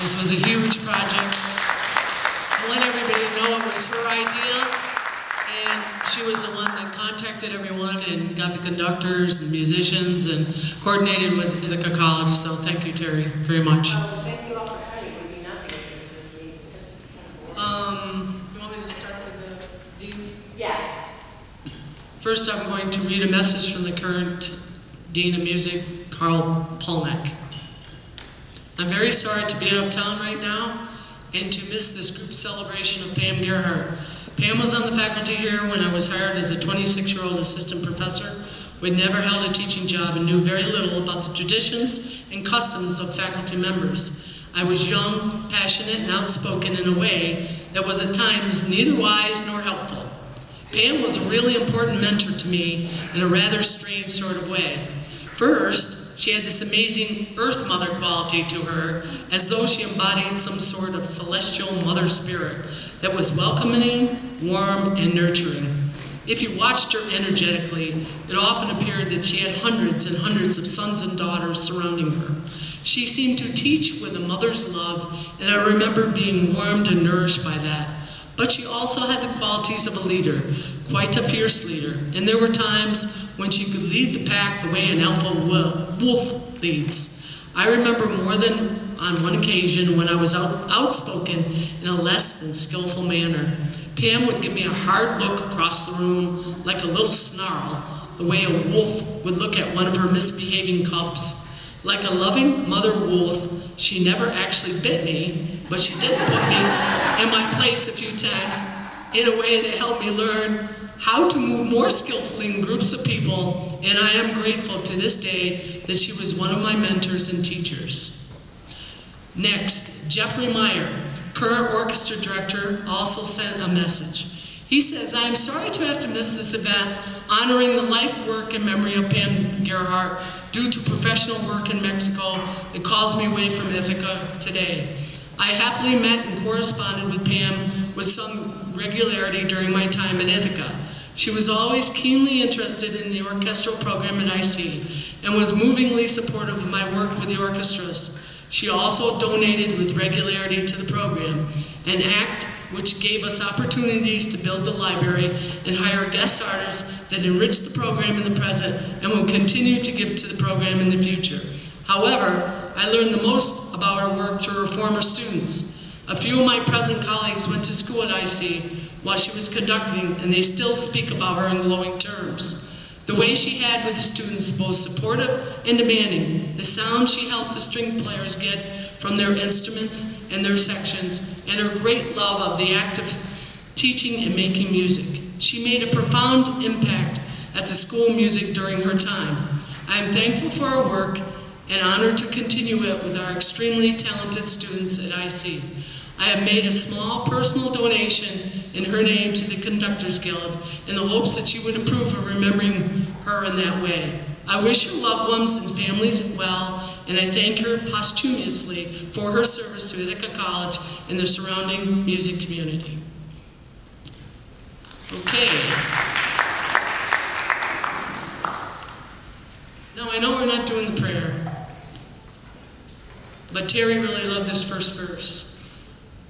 This was a huge project. I want everybody to know it was her idea, and she was the one that contacted everyone and got the conductors and musicians and coordinated with Ithaca College. So thank you, Terry, very much. Thank you all for coming. It would be nothing if it was just me. You want me to start with the deans? Yeah. First, I'm going to read a message from the current Dean of Music, Carl Polnack. I'm very sorry to be out of town right now and to miss this group celebration of Pam Gerhardt. Pam was on the faculty here when I was hired as a 26-year-old assistant professor who had never held a teaching job and knew very little about the traditions and customs of faculty members. I was young, passionate, and outspoken in a way that was at times neither wise nor helpful. Pam was a really important mentor to me in a rather strange sort of way. First, she had this amazing Earth Mother quality to her, as though she embodied some sort of celestial mother spirit that was welcoming, warm, and nurturing. If you watched her energetically, it often appeared that she had hundreds and hundreds of sons and daughters surrounding her. She seemed to teach with a mother's love, and I remember being warmed and nourished by that. But she also had the qualities of a leader, quite a fierce leader, and there were times when she could lead the pack the way an alpha wolf leads. I remember more than on one occasion when I was outspoken in a less than skillful manner. Pam would give me a hard look across the room like a little snarl, the way a wolf would look at one of her misbehaving cubs. Like a loving mother wolf, she never actually bit me, but she did put me in my place a few times in a way that helped me learn how to move more skillfully in groups of people, and I am grateful to this day that she was one of my mentors and teachers. Next, Jeffrey Meyer, current orchestra director, also sent a message. He says, I am sorry to have to miss this event honoring the life, work, and memory of Pam Gerhardt due to professional work in Mexico that calls me away from Ithaca today. I happily met and corresponded with Pam with some regularity during my time at Ithaca. She was always keenly interested in the orchestral program at IC and was movingly supportive of my work with the orchestras. She also donated with regularity to the program, an act which gave us opportunities to build the library and hire guest artists that enrich the program in the present and will continue to give to the program in the future. However, I learned the most about her work through her former students. A few of my present colleagues went to school at IC while she was conducting, and they still speak about her in glowing terms. The way she had with the students, both supportive and demanding, the sound she helped the string players get from their instruments and their sections, and her great love of the act of teaching and making music. She made a profound impact at the school of music during her time. I am thankful for her work and honored to continue it with our extremely talented students at IC. I have made a small personal donation in her name to the Conductors Guild in the hopes that she would approve of remembering her in that way. I wish her loved ones and families well, and I thank her posthumously for her service to Ithaca College and the surrounding music community. Okay. Now I know we're not doing the prayer, but Terry really loved this first verse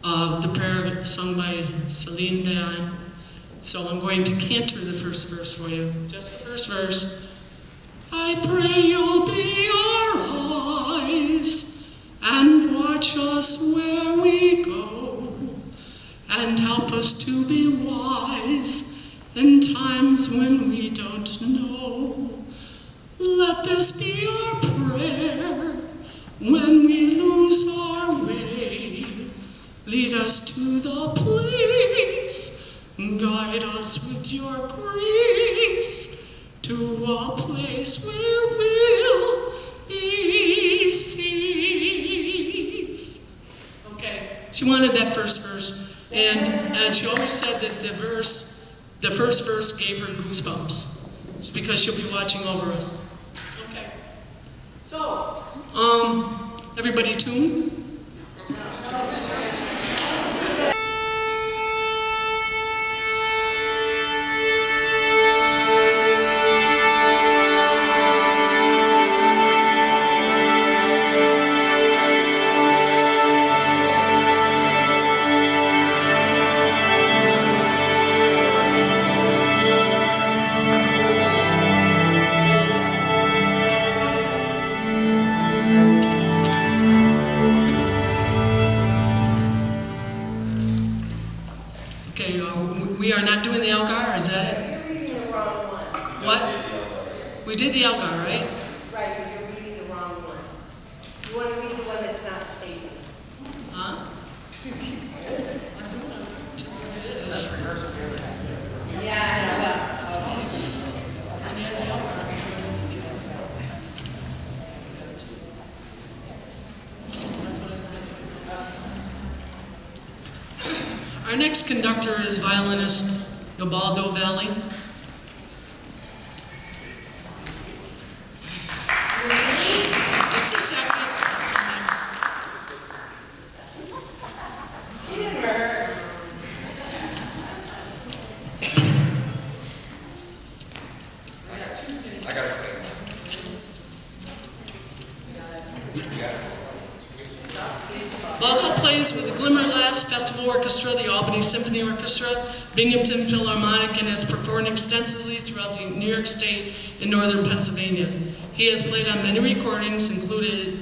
of the prayer sung by Celine Dion. So I'm going to cantor the first verse for you. Just the first verse. I pray you'll be our eyes and watch us where we go and help us to be wise in times when we don't know. Let this be our prayer when we lose our way. Lead us to the place, guide us with your grace, to a place where we'll be safe. Okay, she wanted that first verse, and she always said that the first verse gave her goosebumps. It's because she'll be watching over us. Okay, so, everybody tune? We are not doing the Elgar, is that it? You're reading the wrong one. What? We did the Elgar, right? Right, but you're reading the wrong one. You want to read the one that's not stated. Huh? Yeah, I know. Our next conductor is violinist Ubaldo Valley. Just a second. She didn't rehearse. I got it. Ubaldo plays with the Glimmerglass Festival Orchestra, the Albany Symphony Orchestra, Binghamton Philharmonic, and has performed extensively throughout the New York State and northern Pennsylvania. He has played on many recordings, included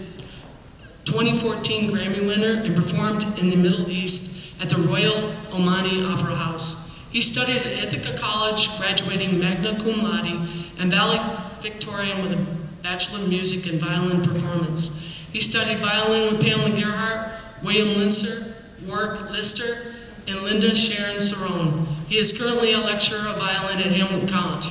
2014 Grammy winner, and performed in the Middle East at the Royal Omani Opera House. He studied at Ithaca College, graduating magna cum laude, and valedictorian with a Bachelor of Music and Violin Performance. He studied violin with Pamela Gerhardt, William Linser, Warwick Lister, and Linda Sharon Cerrone. He is currently a lecturer of violin at Hamilton College.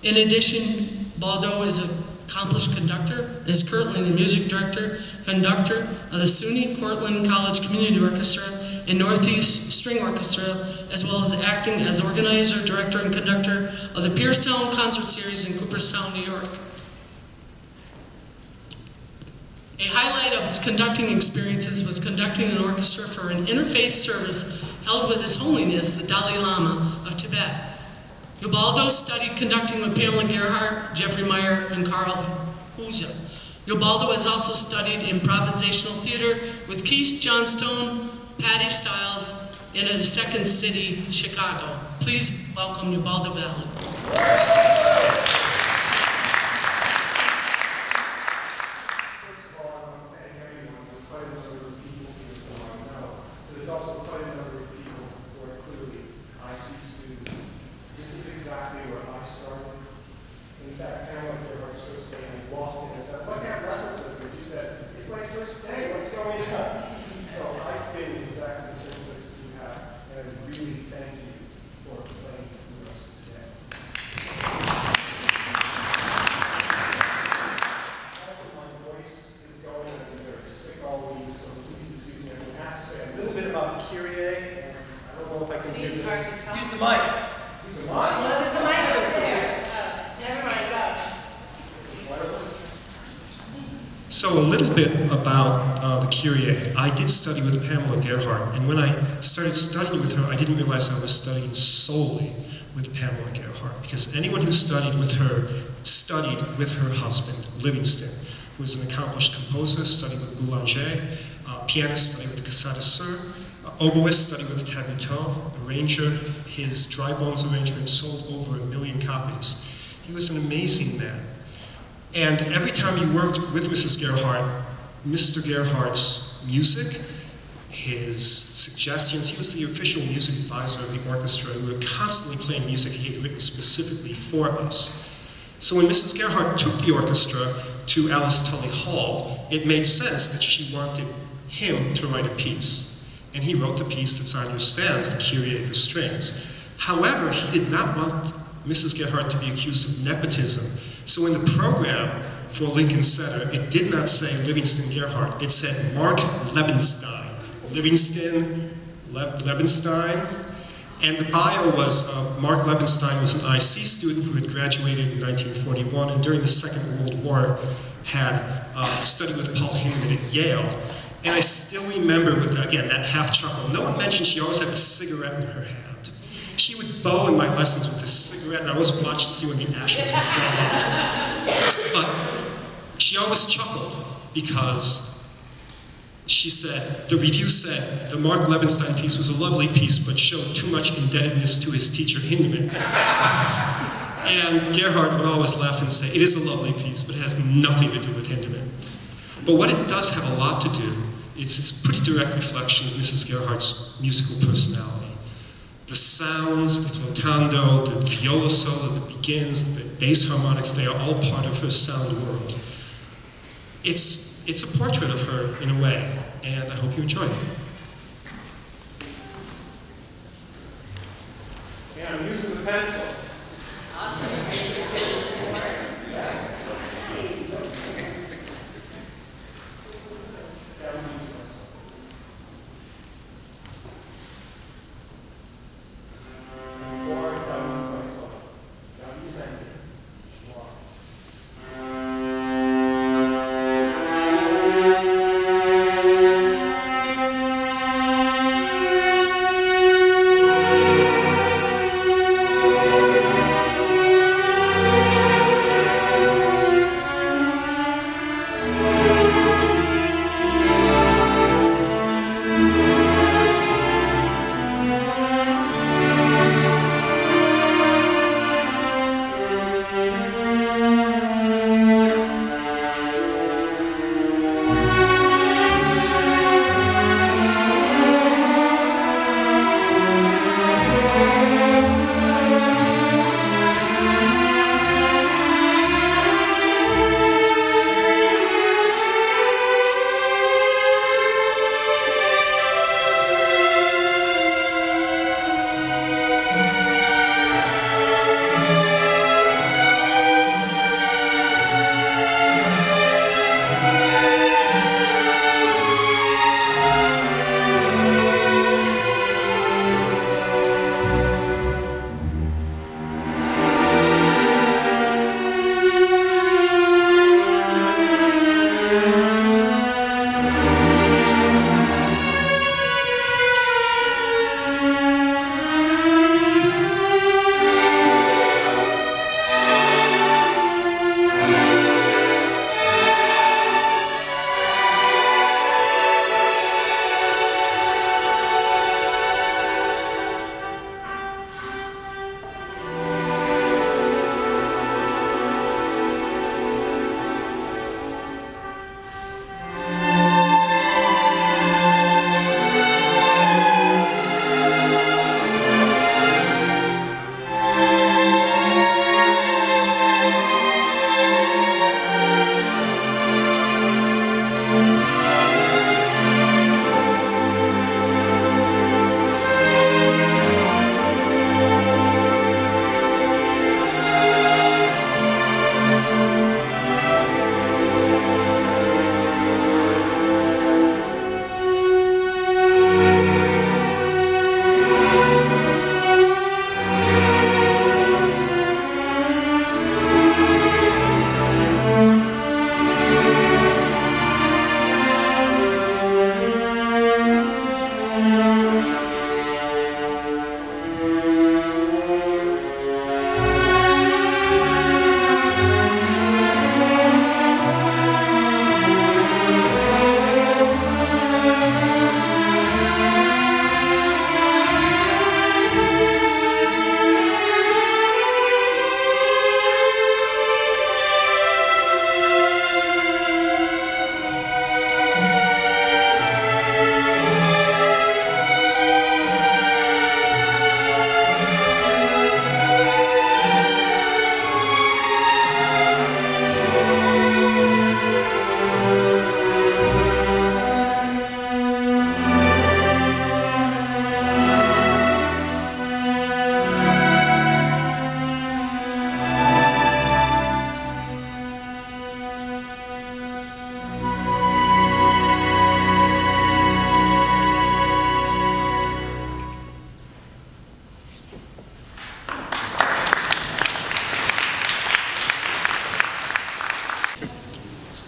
In addition, Baldo is an accomplished conductor and is currently the music director, conductor of the SUNY Cortland College Community Orchestra and Northeast String Orchestra, as well as acting as organizer, director, and conductor of the Pierstown Concert Series in Cooperstown, New York. A highlight of his conducting experiences was conducting an orchestra for an interfaith service held with His Holiness, the Dalai Lama of Tibet. Ubaldo studied conducting with Pamela Gerhardt, Jeffrey Meyer, and Carl Huja. Ubaldo has also studied improvisational theater with Keith Johnstone, Patty Stiles, and at Second City, Chicago. Please welcome Ubaldo Valley. So a little bit about the Kyrie. I did study with Pamela Gerhardt, and when I started studying with her, I didn't realize I was studying solely with Pamela Gerhardt, because anyone who studied with her husband, Livingston, who was an accomplished composer, studied with Boulanger, pianist, studied with Casada Sur, oboist, studied with Tabuteau, arranger. His Dry Bones arrangement sold over 1 million copies. He was an amazing man. And every time he worked with Mrs. Gerhardt, Mr. Gerhardt's music, his suggestions, he was the official music advisor of the orchestra, and we were constantly playing music he had written specifically for us. So when Mrs. Gerhardt took the orchestra to Alice Tully Hall, it made sense that she wanted him to write a piece. And he wrote the piece that Zander stands, the Kyrie for strings. However, he did not want Mrs. Gerhardt to be accused of nepotism. So in the program for Lincoln Center, it did not say Livingston Gerhardt. It said Mark Lebenstein. Livingston, Lebenstein. And the bio was Mark Lebenstein was an IC student who had graduated in 1941, and during the Second World War had studied with Paul Hinman at Yale. And I still remember, with, again, that half chuckle. No one mentioned she always had a cigarette in her hand. She would bow in my lessons with this cigarette, and I always watched to see when the ashes would fall off. But she always chuckled because she said, the review said, the Mark Lebenstein piece was a lovely piece, but showed too much indebtedness to his teacher, Hindeman. And Gerhardt would always laugh and say, it is a lovely piece, but it has nothing to do with Hindeman. But what it does have a lot to do is it's a pretty direct reflection of Mrs. Gerhardt's musical personality. The The sounds, the flotando, the viola solo that begins, the bass harmonics, they are all part of her sound world. It's a portrait of her in a way, and I hope you enjoy it. Yeah, I'm using the pencil.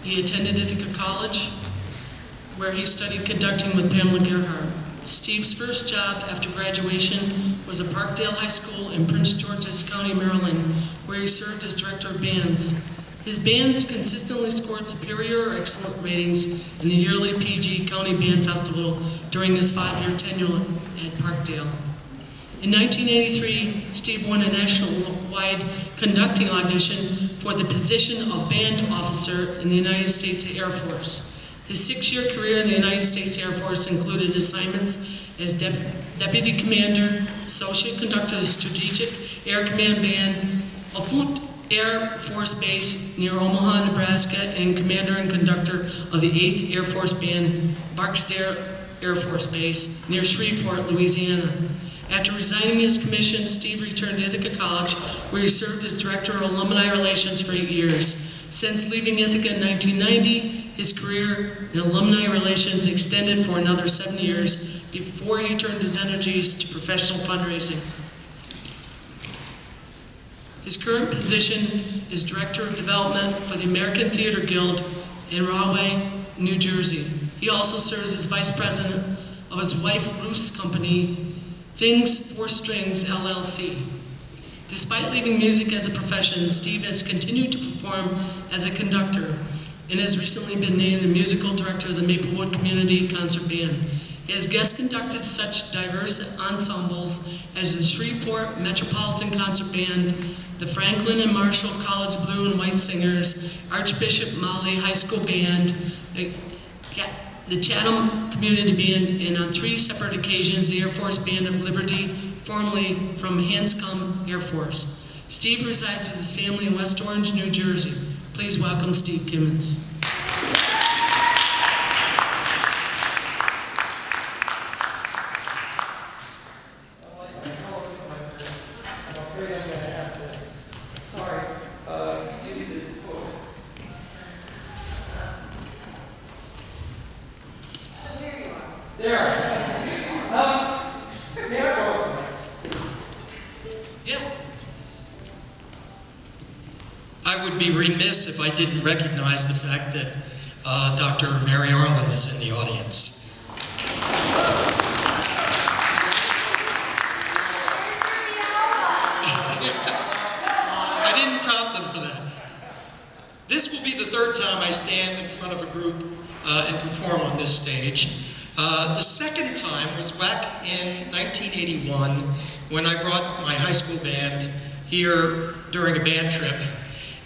He attended Ithaca College, where he studied conducting with Pamela Gerhardt. Steve's first job after graduation was at Parkdale High School in Prince George's County, Maryland, where he served as director of bands. His bands consistently scored superior or excellent ratings in the yearly PG County Band Festival during his 5-year tenure at Parkdale. In 1983, Steve won a national-wide conducting audition for the position of band officer in the United States Air Force. His 6-year career in the United States Air Force included assignments as Deputy Commander, Associate Conductor of the Strategic Air Command Band, Offutt Air Force Base near Omaha, Nebraska, and Commander and Conductor of the 8th Air Force Band, Barksdale Air Force Base near Shreveport, Louisiana. After resigning his commission, Steve returned to Ithaca College, where he served as Director of Alumni Relations for 8 years. Since leaving Ithaca in 1990, his career in alumni relations extended for another 7 years before he turned his energies to professional fundraising. His current position is Director of Development for the American Theater Guild in Rahway, New Jersey. He also serves as Vice President of his wife Ruth's company, Things 4 Strings, LLC. Despite leaving music as a profession, Steve has continued to perform as a conductor and has recently been named the musical director of the Maplewood Community Concert Band. He has guest conducted such diverse ensembles as the Shreveport Metropolitan Concert Band, the Franklin and Marshall College Blue and White Singers, Archbishop Motley High School Band, the Chatham Community Band, and on 3 separate occasions, the Air Force Band of Liberty, formerly from Hanscom Air Force. Steve resides with his family in West Orange, New Jersey. Please welcome Steve Kimmons. I would be remiss if I didn't recognize the fact that Dr. Mary Arlen is in the audience. I didn't prompt them for that. This will be the 3rd time I stand in front of a group and perform on this stage. The 2nd time was back in 1981 when I brought my high school band here during a band trip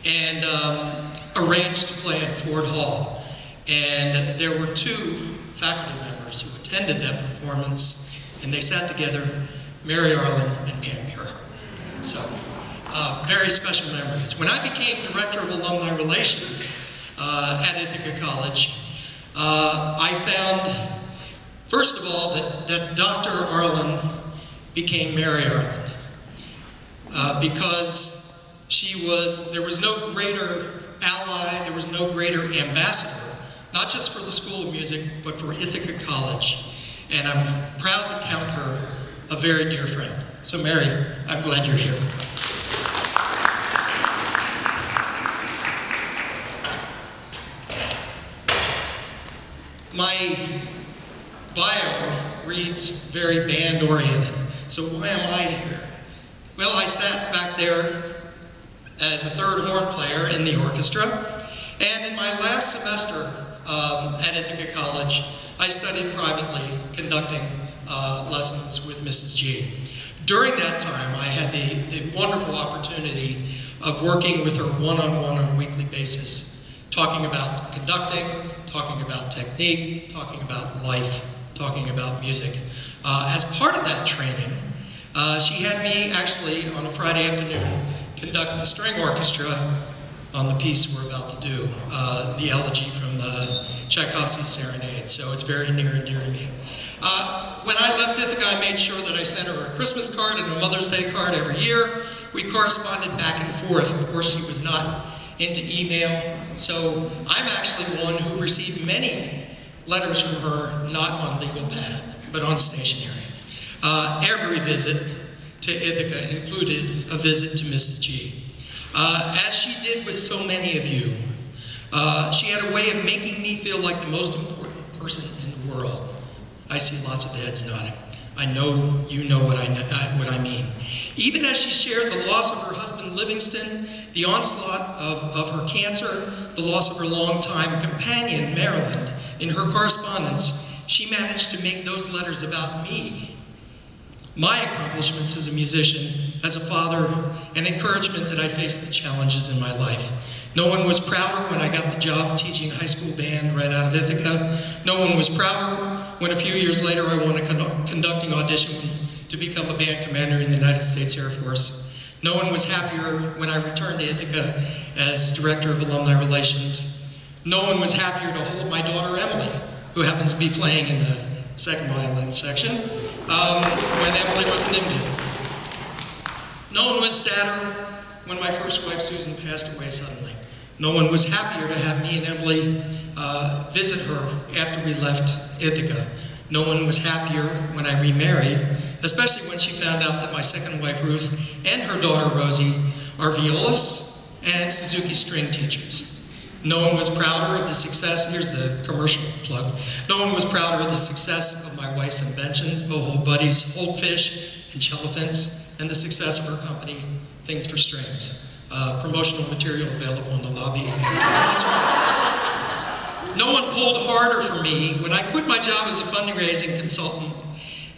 and arranged to play at Ford Hall. And there were 2 faculty members who attended that performance, and they sat together, Mary Arlen and Pam Gerhardt. So, very special memories. When I became Director of Alumni Relations at Ithaca College, I found, first of all, that Dr. Arlen became Mary Arlen because there was no greater ally, there was no greater ambassador, not just for the School of Music, but for Ithaca College. And I'm proud to count her a very dear friend. So Mary, I'm glad you're here. My bio reads very band-oriented. So why am I here? Well, I sat back there as a 3rd horn player in the orchestra, and in my last semester at Ithaca College, I studied privately conducting lessons with Mrs. G. During that time, I had the wonderful opportunity of working with her one-on-one on a weekly basis, talking about conducting, talking about technique, talking about life, talking about music. As part of that training, she had me actually on a Friday afternoon conduct the string orchestra on the piece we're about to do, the elegy from the Tchaikovsky Serenade, so it's very near and dear to me. When I left Ithaca, I made sure that I sent her a Christmas card and a Mother's Day card every year. We corresponded back and forth. Of course, she was not into email, so I'm actually one who received many letters from her, not on legal pads, but on stationery. Every visit to Ithaca included a visit to Mrs. G. As she did with so many of you, she had a way of making me feel like the most important person in the world. I see lots of heads nodding. I know you know what I mean. Even as she shared the loss of her husband Livingston, the onslaught of her cancer, the loss of her longtime companion Marilyn, in her correspondence, she managed to make those letters about me. My accomplishments as a musician, as a father, and encouragement that I faced the challenges in my life. No one was prouder when I got the job teaching high school band right out of Ithaca. No one was prouder when a few years later I won a conducting audition to become a band commander in the United States Air Force. No one was happier when I returned to Ithaca as Director of Alumni Relations. No one was happier to hold my daughter Emily, who happens to be playing in the second violin section, when Emily was an infant. No one was sadder when my first wife Susan passed away suddenly. No one was happier to have me and Emily visit her after we left Ithaca. No one was happier when I remarried, especially when she found out that my second wife Ruth and her daughter Rosie are violists and Suzuki string teachers. No one was prouder of the success, here's the commercial plug, no one was prouder of the success of my wife's inventions, Boho Buddies, Holtfish, and Chelafants, and the success of her company, Things for Strings. Promotional material available in the lobby. No one pulled harder for me when I quit my job as a fundraising consultant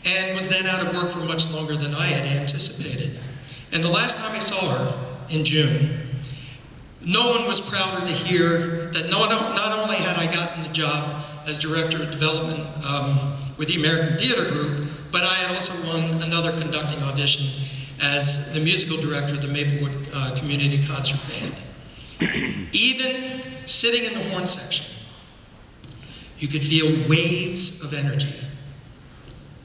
and was then out of work for much longer than I had anticipated. And the last time I saw her, in June, no one was prouder to hear that not only had I gotten the job as Director of Development with the American Theater Group, but I had also won another conducting audition as the musical director of the Maplewood Community Concert Band. Even sitting in the horn section, you could feel waves of energy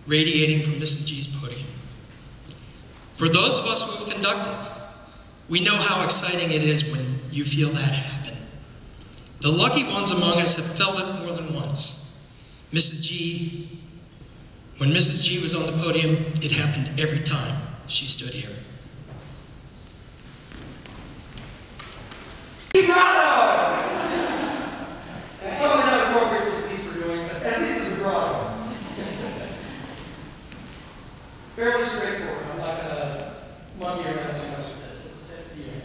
radiating from Mrs. G's podium. For those of us who have conducted, we know how exciting it is when you feel that happen. The lucky ones among us have felt it more than once. When Mrs. G was on the podium, it happened every time she stood here. Vibrato! It's probably not appropriate for the piece we're doing, but at least the vibrato. Fairly straightforward. I'm not going to monkey around too much with this. It's the end.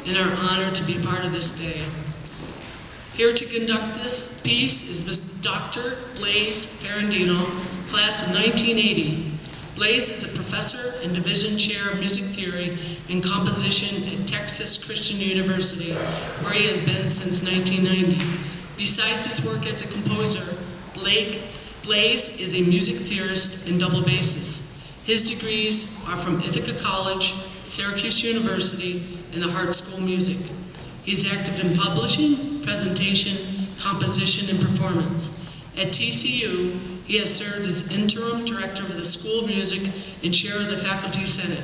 and are honored to be part of this day. Here to conduct this piece is Mr. Dr. Blaise Ferrandino, class of 1980. Blaise is a professor and division chair of music theory and composition at Texas Christian University, where he has been since 1990. Besides his work as a composer, Blaise is a music theorist and double bassist. His degrees are from Ithaca College, Syracuse University, and the Hart School of Music. He is active in publishing, presentation, composition, and performance. At TCU, he has served as interim director of the School of Music and chair of the Faculty Senate.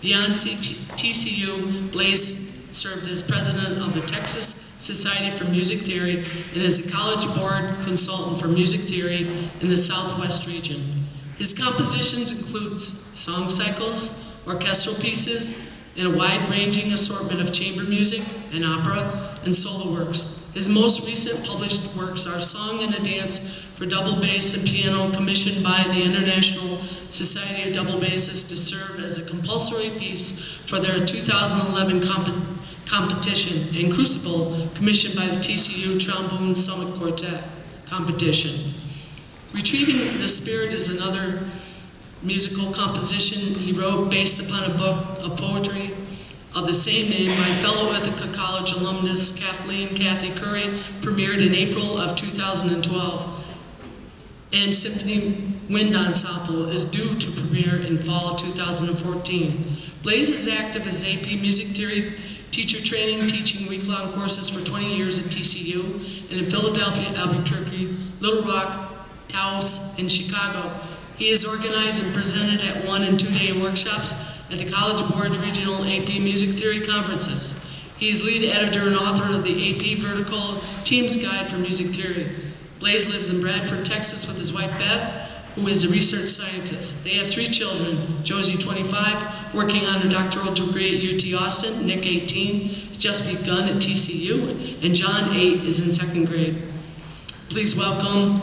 Beyond TCU, Blaise served as president of the Texas Society for Music Theory and as a college board consultant for music theory in the Southwest region. His compositions include song cycles, orchestral pieces, and a wide-ranging assortment of chamber music and opera and solo works. His most recent published works are Song and a Dance for Double Bass and Piano, commissioned by the International Society of Double Bassists to serve as a compulsory piece for their 2011 competition, and Crucible, commissioned by the TCU Trombone Summit Quartet competition. Retrieving the Spirit is another musical composition he wrote based upon a book of poetry of the same name by fellow Ithaca College alumnus Kathy Curry, premiered in April of 2012. And Symphony Wind Ensemble is due to premiere in fall of 2014. Blaise is active as AP Music Theory teacher training, teaching week-long courses for 20 years at TCU, and in Philadelphia, Albuquerque, Little Rock, Taos, and Chicago. He is organized and presented at 1- and 2-day workshops at the College Board's regional AP Music Theory conferences. He is lead editor and author of the AP Vertical Team's Guide for Music Theory. Blaise lives in Bradford, Texas with his wife Bev, who is a research scientist. They have 3 children, Josie 25, working on a doctoral degree at UT Austin, Nick 18, just begun at TCU, and John 8 is in 2nd grade. Please welcome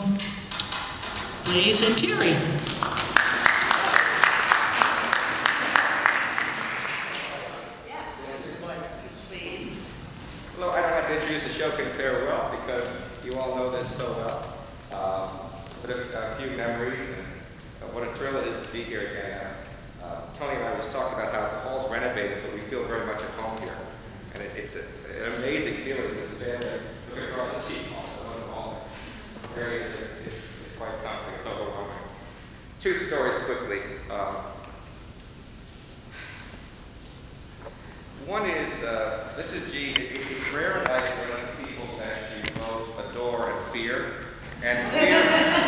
Blaise and Terry. Hello, I don't have to introduce the show very well because you all know this so well. But a few memories, and what a thrill it is to be here again. Tony and I was talking about how the hall's renovated, but we feel very much at home here. And it's an amazing feeling to stand there, look across the seat hall. It's quite something. It's overwhelming. 2 stories quickly. One is, this is G. It's rare in life when people that you both adore and fear. And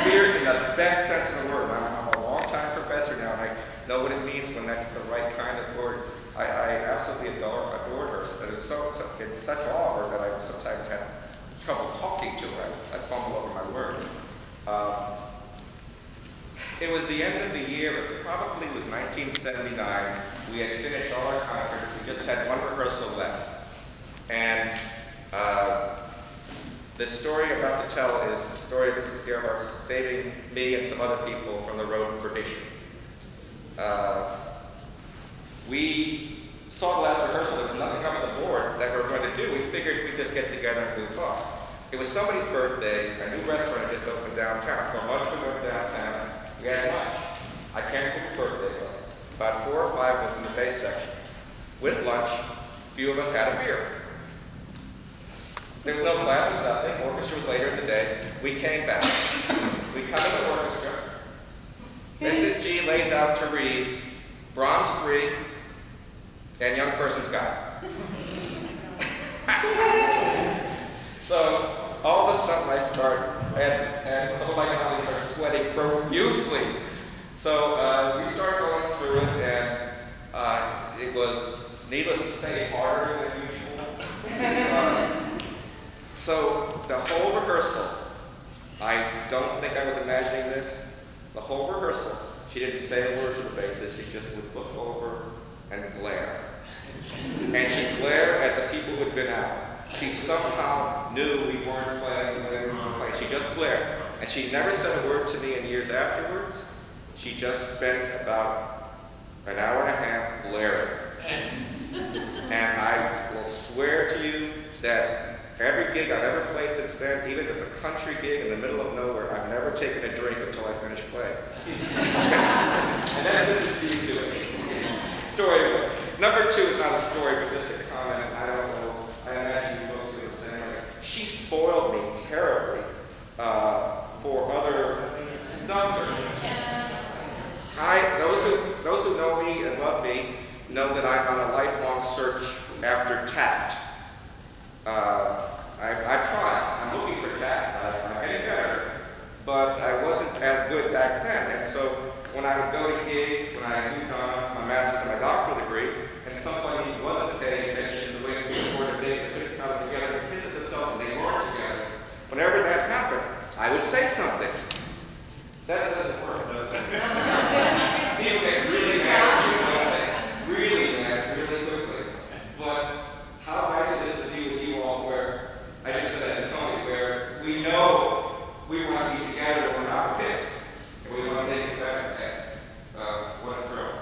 fear in the best sense of the word. I'm a long-time professor now, and I know what it means when that's the right kind of word. I absolutely adored her. It's such awe of her that I sometimes have trouble talking to her. I fumble over my words. It was the end of the year. It probably was 1979. We had finished all our concerts. We just had 1 rehearsal left. And the story I'm about to tell is the story of Mrs. Gerhardt saving me and some other people from the road of perdition. We saw the last rehearsal. There was nothing up on the board that we were going to do. We figured we'd just get together and move on. It was somebody's birthday. A new restaurant had just opened downtown. For lunch, we went downtown. We had lunch. I can't remember what birthday was. About 4 or 5 of us in the bass section. With lunch, a few of us had a beer. There was no classes, nothing. Orchestra was later in the day. We came back. We come to the orchestra. Mrs. G lays out to read Brahms 3 and Young Person's Guide. So all of a sudden I start, and someone like Holly starts sweating profusely. So we start going through it, and it was, needless to say, harder than usual. So the whole rehearsal, I don't think I was imagining this, the whole rehearsal, she didn't say a word to the bassist, she just would look over and glare. And she'd glare at the people who'd been out. She somehow knew we weren't playing when we were playing. She just glared. And she never said a word to me in years afterwards. She just spent about an hour and a half glaring. And I will swear Story. Number 2 is not a story, but just a comment. I don't know. I imagine you folks feel the same way. She spoiled me terribly for other doctors. Those who know me and love me know that I'm on a lifelong search after tact. I tried. I'm looking for tact. I'm getting better, but I wasn't as good back then. And so when I would go to gigs, when I moved on to my master's and my doctoral degree, and somebody wasn't paying attention to the way we recorded the pixels together and kissed themselves and they weren't together, whenever that happened, I would say something. That doesn't work, does it? People get really mad, really quickly. But how nice it is to be with you all where, I just said that to Tony, where we know we want to be together and we're not pissed. And we want to make it better. What a thrill.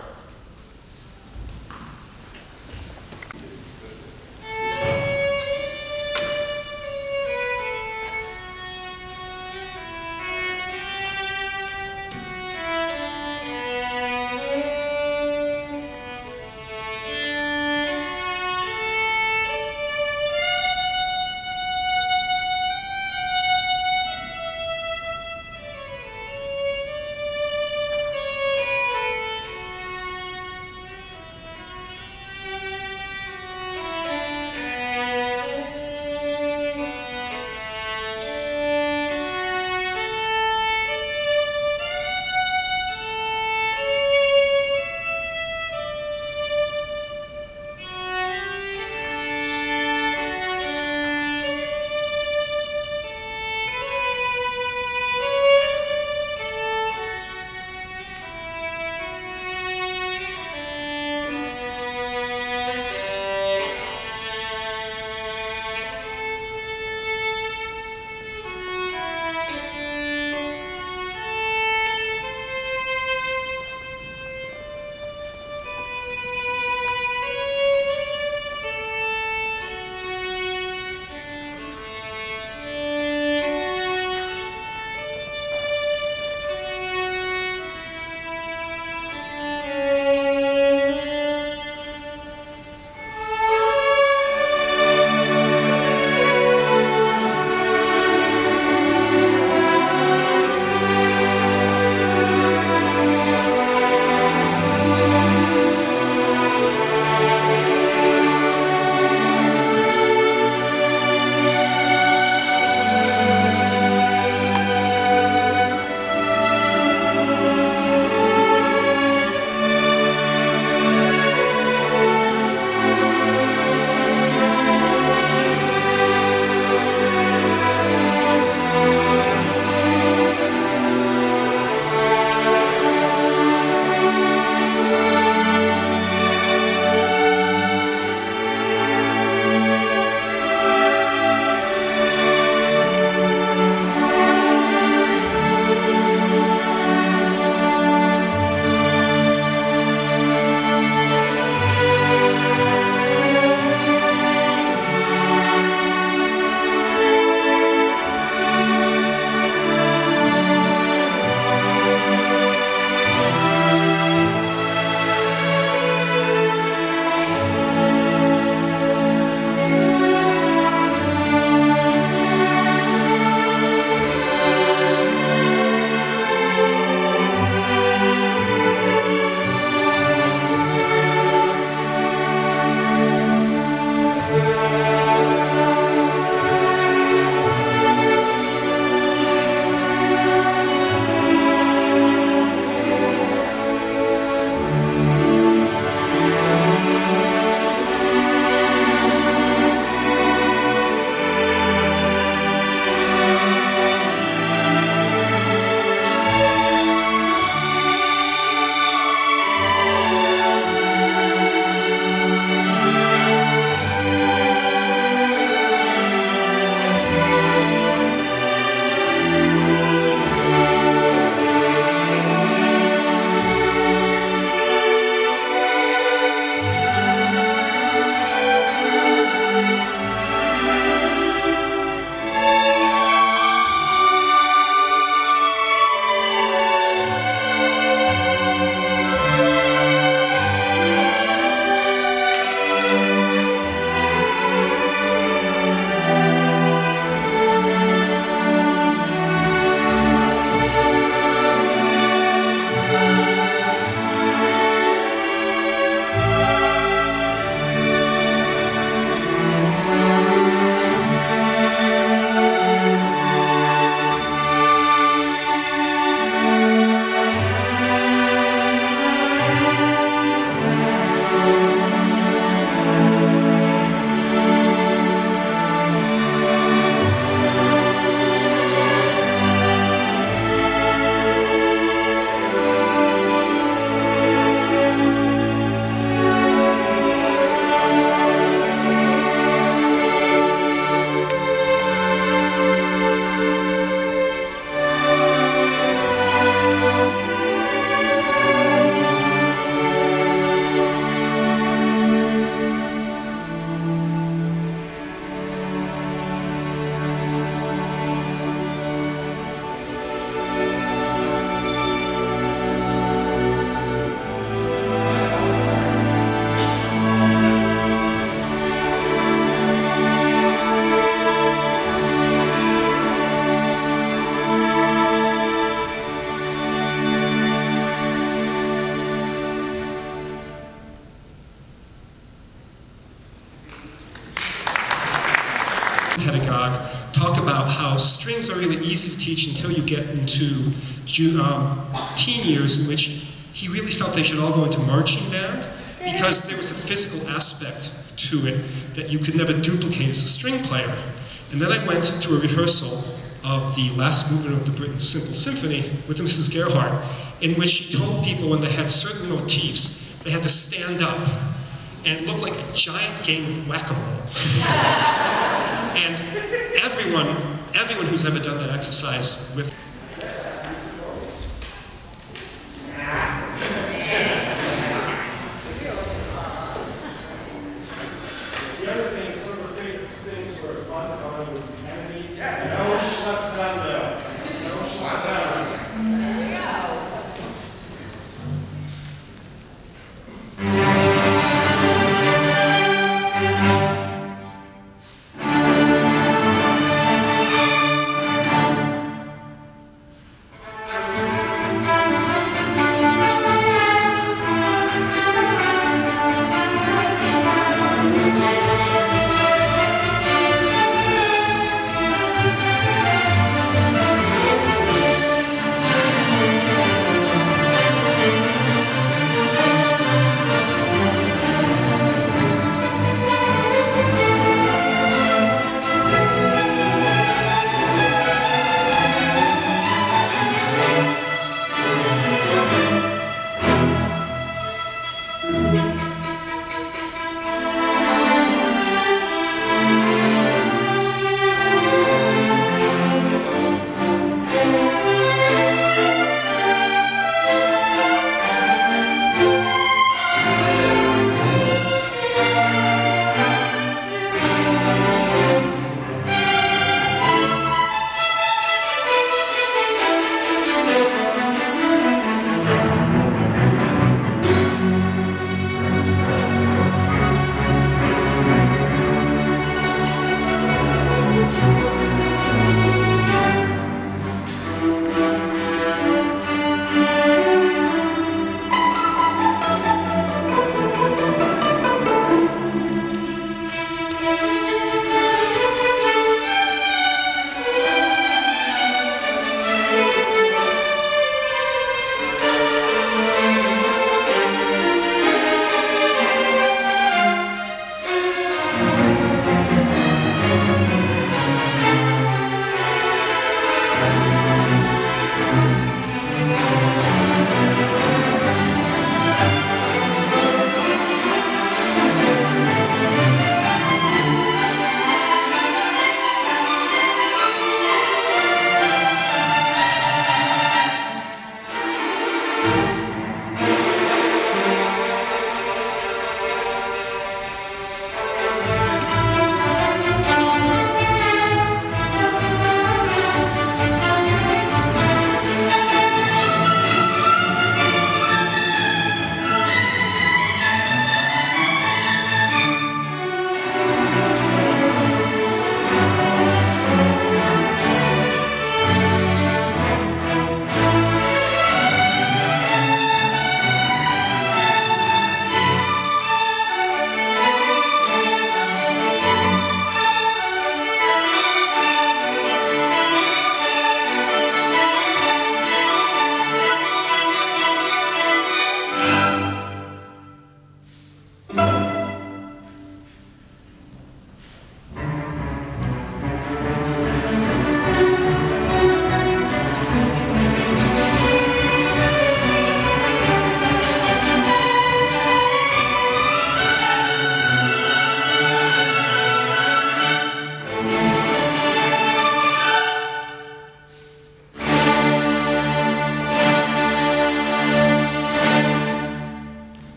pedagogue, talk about how strings are really easy to teach until you get into teen years, in which he really felt they should all go into marching band because there was a physical aspect to it that you could never duplicate as a string player. And then I went to a rehearsal of the last movement of the Britten Simple Symphony with Mrs. Gerhardt, in which she told people when they had certain motifs, they had to stand up and look like a giant game of whack-a-mole. And everyone who's ever done that exercise with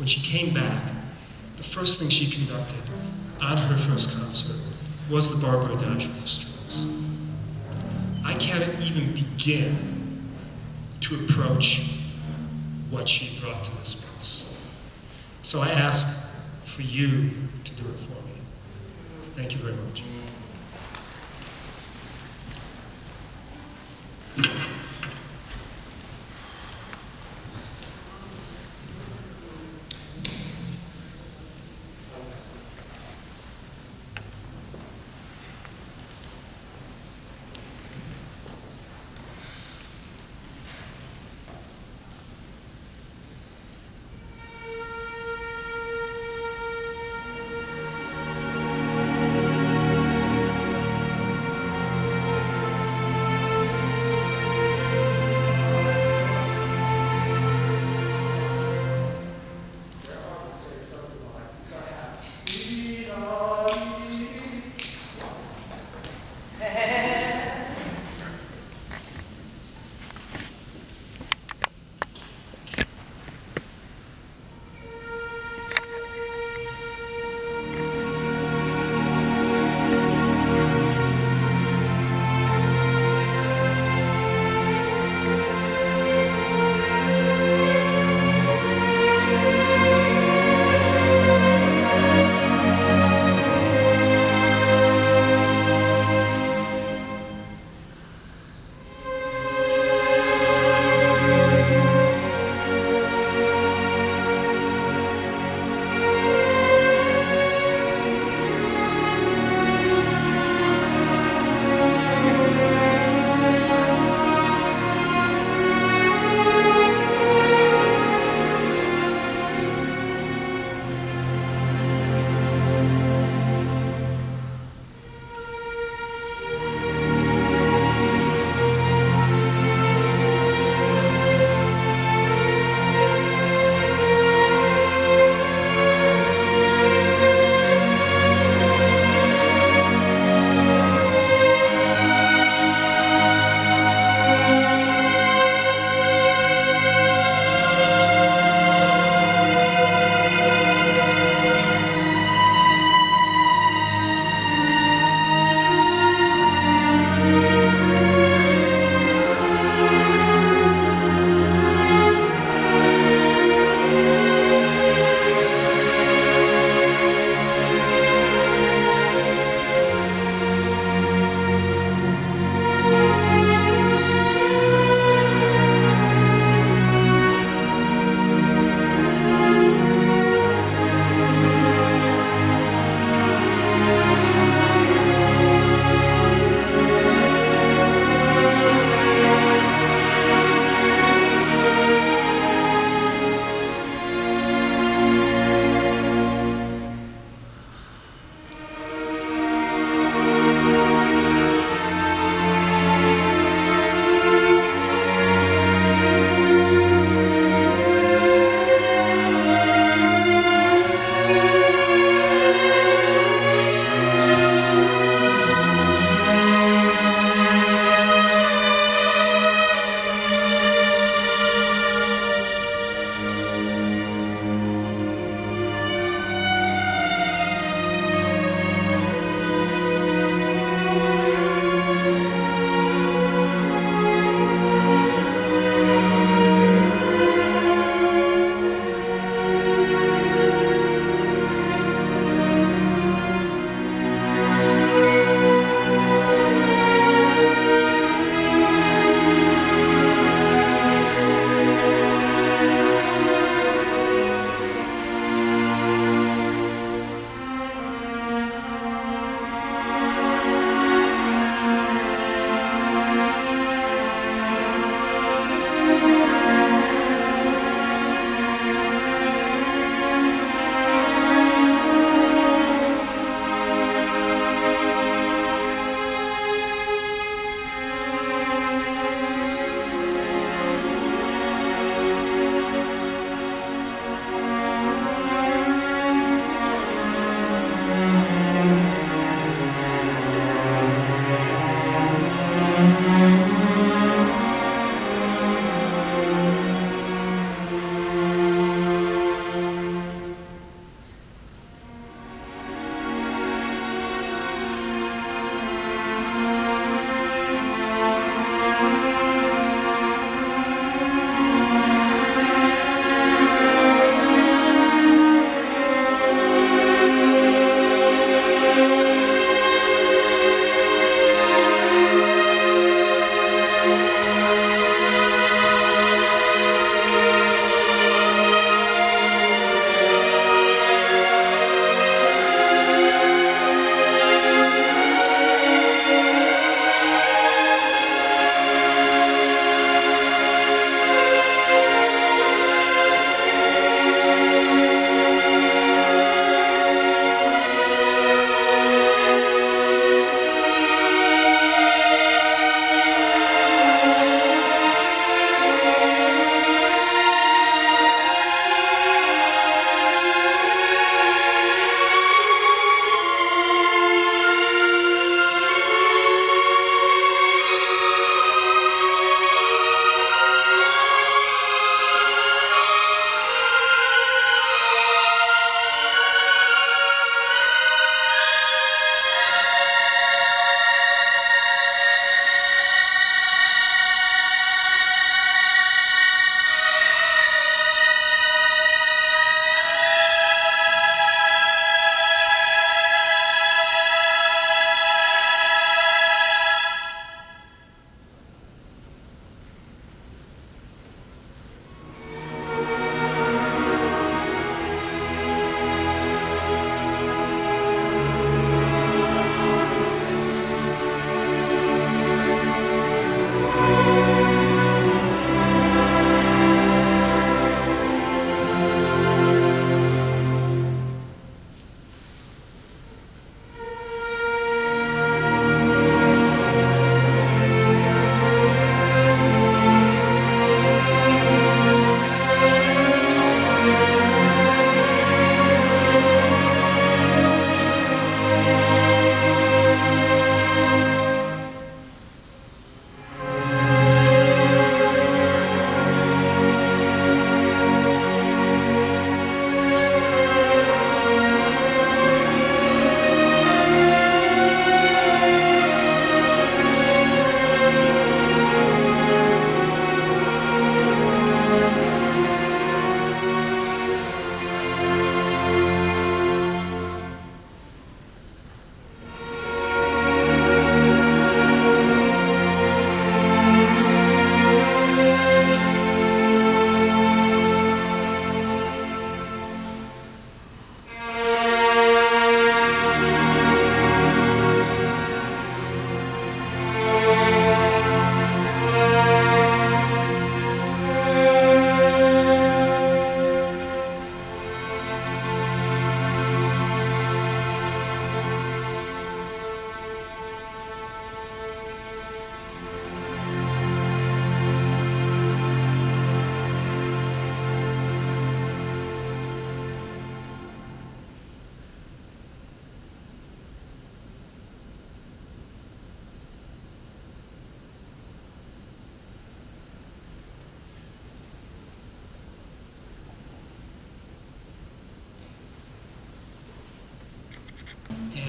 When she came back, the first thing she conducted on her first concert was the Barber Adagio for strings. I can't even begin to approach what she brought to this piece. So I ask for you to do it for me. Thank you very much.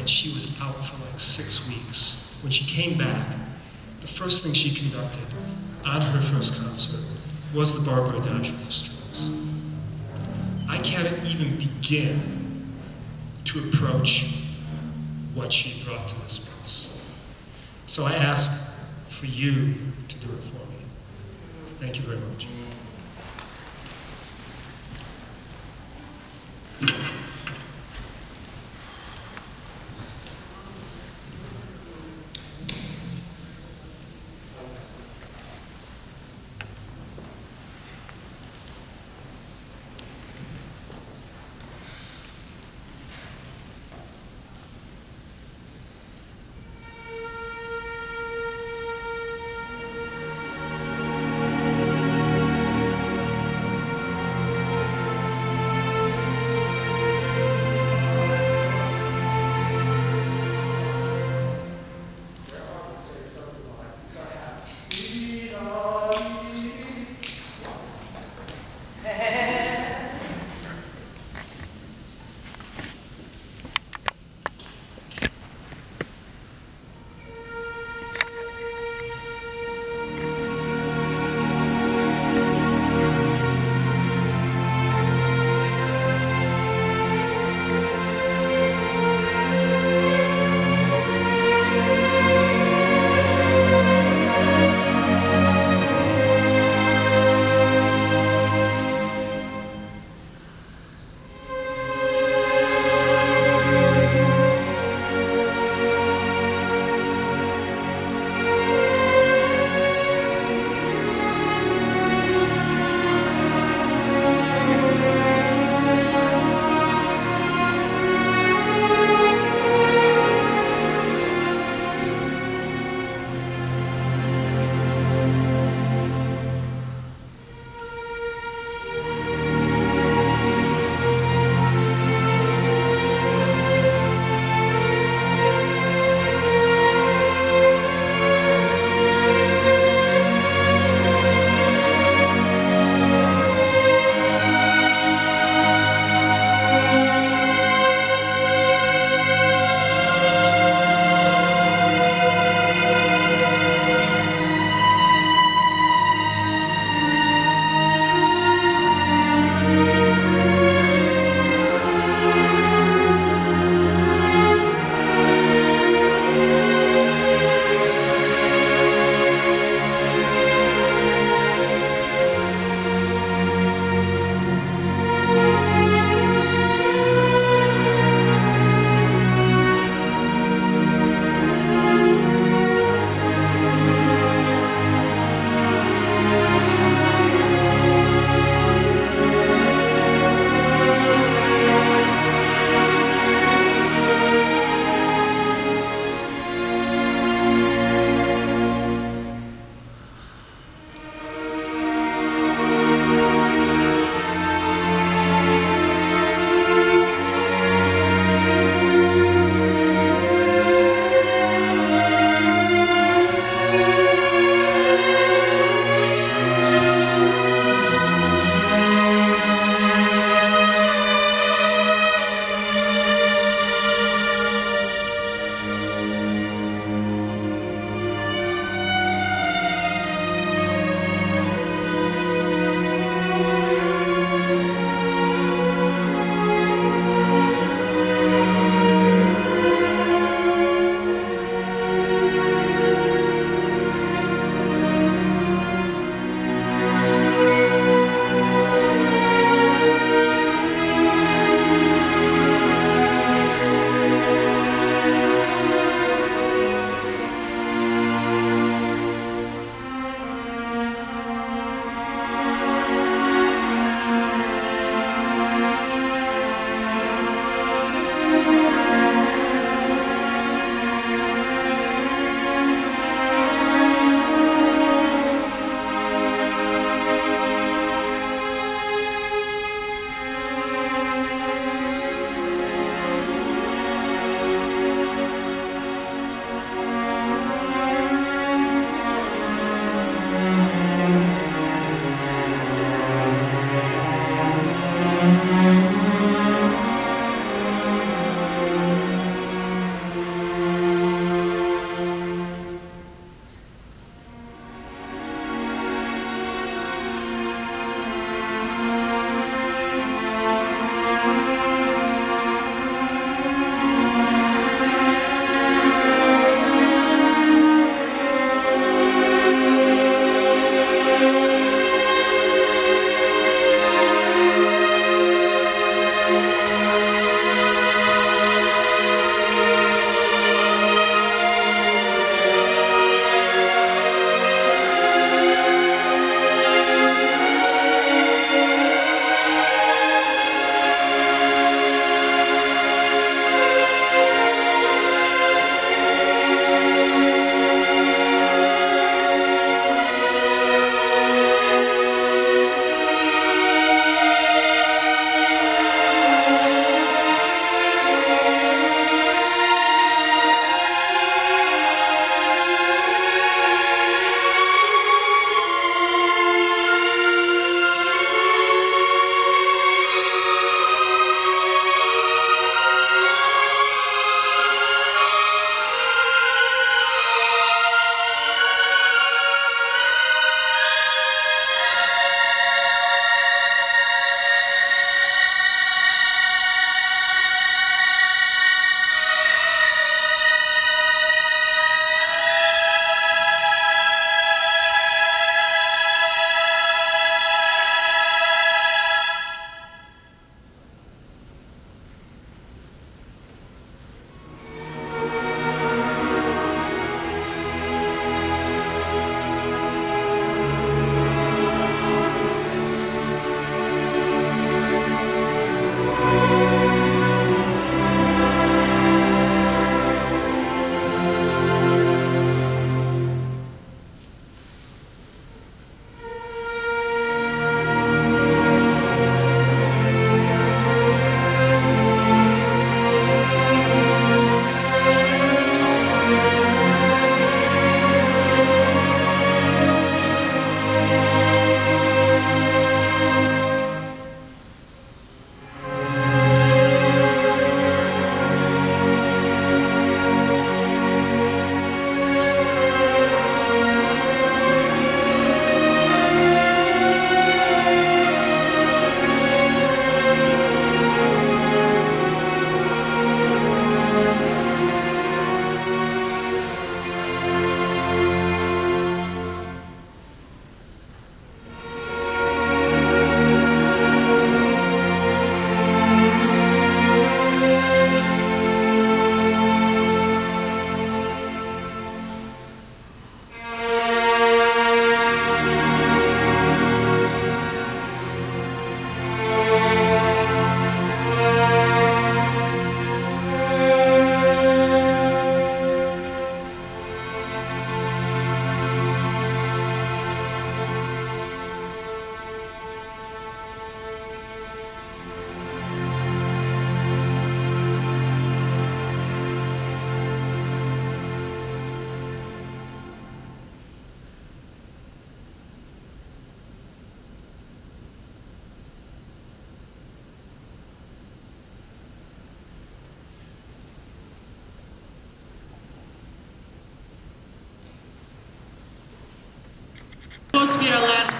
and she was out for like 6 weeks. When she came back, the first thing she conducted on her first concert was the Barber Adagio for strings. I can't even begin to approach what she brought to this piece. So I ask for you to do it for me. Thank you very much.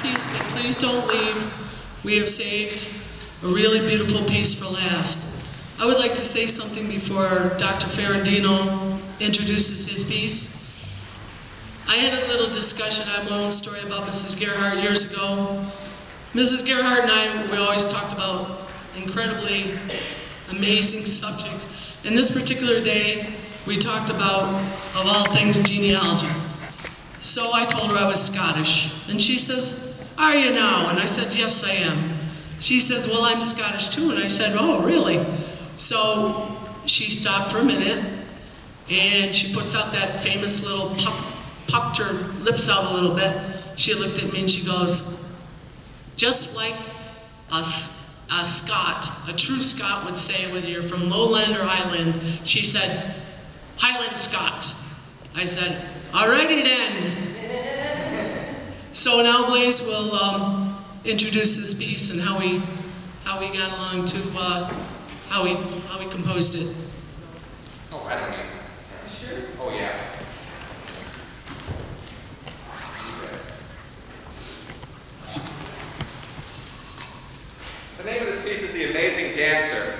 piece, but please don't leave. We have saved a really beautiful piece for last. I would like to say something before Dr. Ferrandino introduces his piece. I had a little discussion, I have my own story about Mrs. Gerhardt years ago. Mrs. Gerhardt and I, we always talked about incredibly amazing subjects. And this particular day, we talked about, of all things, genealogy. So I told her I was Scottish. And she says, "Are you now?" And I said, "Yes, I am." She says, "Well, I'm Scottish too." And I said, "Oh, really?" So she stopped for a minute, and she puts out that famous little pucked her lips out a little bit. She looked at me and she goes, "Just like a Scot, a true Scot would say, whether you're from lowland or highland," she said, "Highland Scot." I said, "Alrighty then." So now Blaze will introduce this piece and how we got along to how we composed it. Oh, I don't need. Sure. Oh, yeah. The name of this piece is The Amazing Dancer.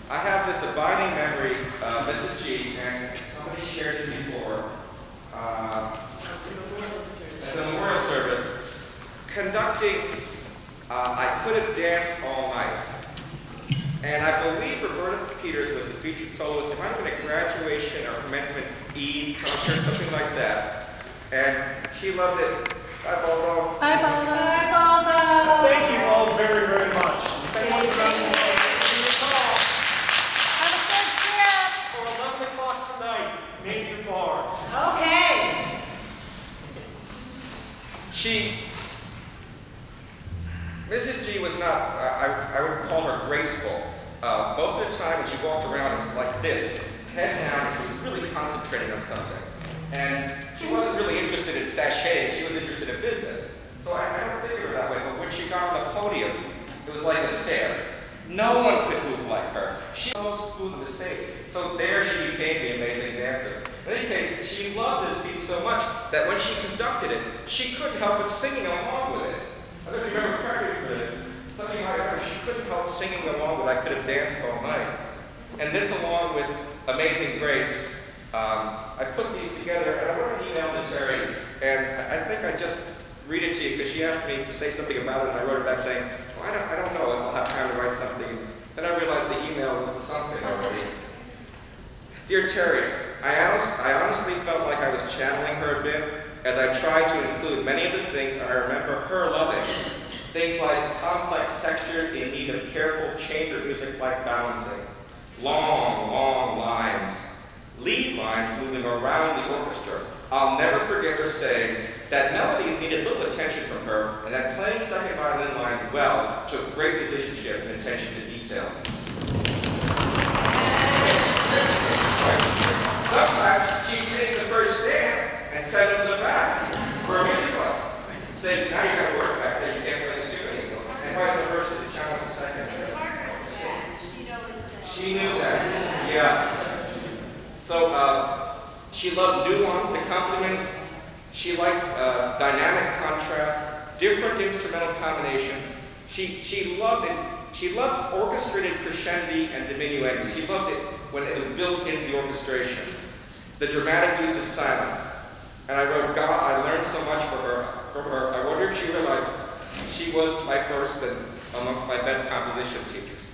I have this abiding memory of Mrs. G, and somebody shared it before, at the memorial service, conducting I Could Have Danced All Night. And I believe Roberta Peters was the featured soloist. It might have been a graduation or commencement eve concert, something like that. And she loved it. Bye, Baldo. Bye, Baldo. Bye, Baldo. Thank you all very, very much. Thank you. Have a safe trip for 11 o'clock tonight, Napier Bar. Okay. Mrs. G was not, I would call her graceful. Most of the time when she walked around, it was like this, head down, she was really concentrating on something. And she wasn't really interested in sashaying, she was interested in business. So I don't think of her that way, but when she got on the podium, it was like a stare. No one could move like her. She was so smooth on the stage. So there she became the amazing dancer. In any case, she loved this piece so much that when she conducted it, she couldn't help but singing along with it. I don't know if you remember correctly for this. Some of you might remember she couldn't help singing along with I Could Have Danced All Night. And this along with Amazing Grace, I put these together and I wrote an email to Terry, and I think I just read it to you because she asked me to say something about it, and I wrote it back saying, well, I don't know if I'll have time to write something. Then I realized the email was something already. Dear Terry, I honestly felt like I was channeling her a bit as I tried to include many of the things I remember her loving. Things like complex textures in need of careful chamber music-like balancing, long, long lines, lead lines moving around the orchestra. I'll never forget her saying that melodies needed little attention from her, and that playing second violin lines well took great musicianship and attention to detail. Sometimes she'd take the first stand and send it to the back for a music lesson. Say, now you gotta work back there, you can't play the tune anymore. And vice versa, to challenge the second stand. She knew that. Yeah. So she loved nuanced accompaniments. She liked dynamic contrast, different instrumental combinations. She loved orchestrated crescendi and diminuendi. She loved it when it was built into the orchestration. The dramatic use of silence. And I wrote, God, I learned so much from her. I wonder if she realized she was my first and amongst my best composition teachers.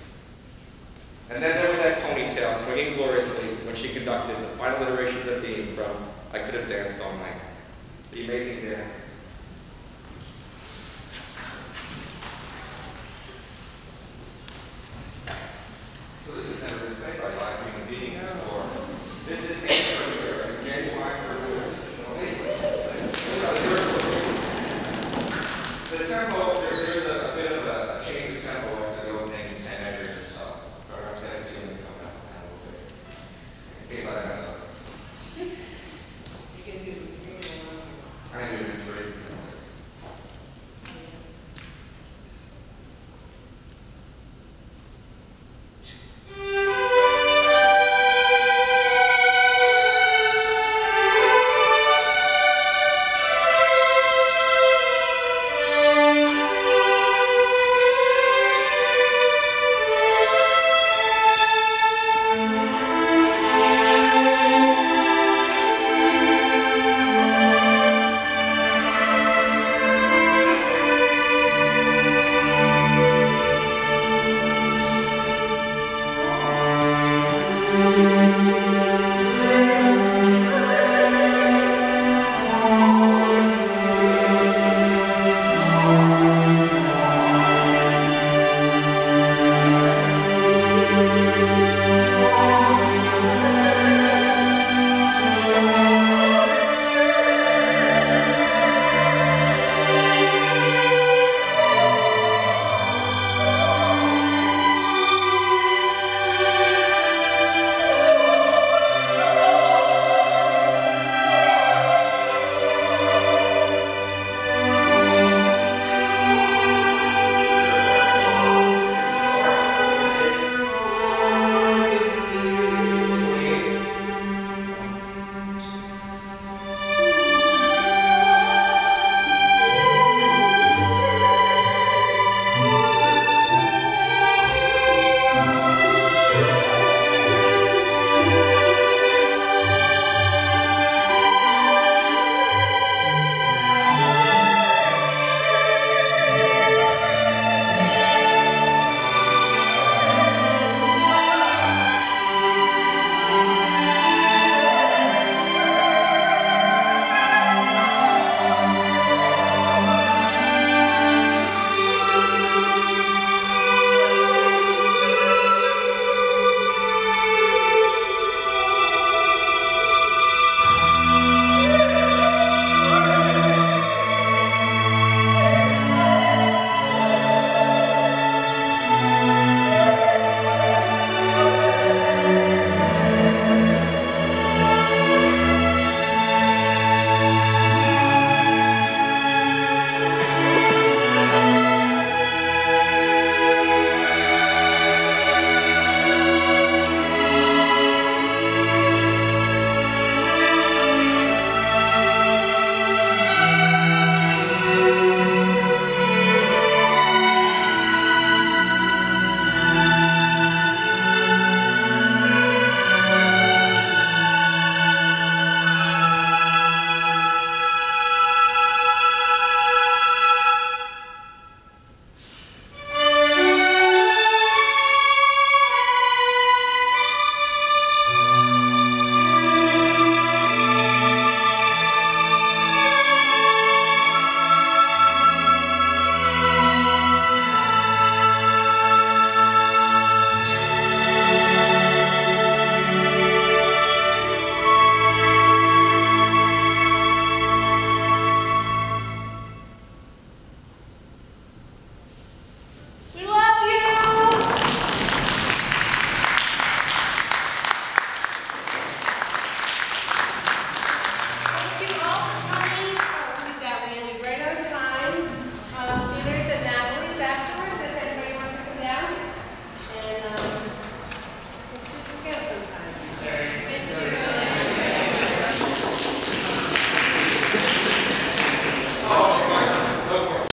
And then there was that ponytail swinging gloriously when she conducted the final iteration of the theme from I Could Have Danced All Night. The Amazing Dance.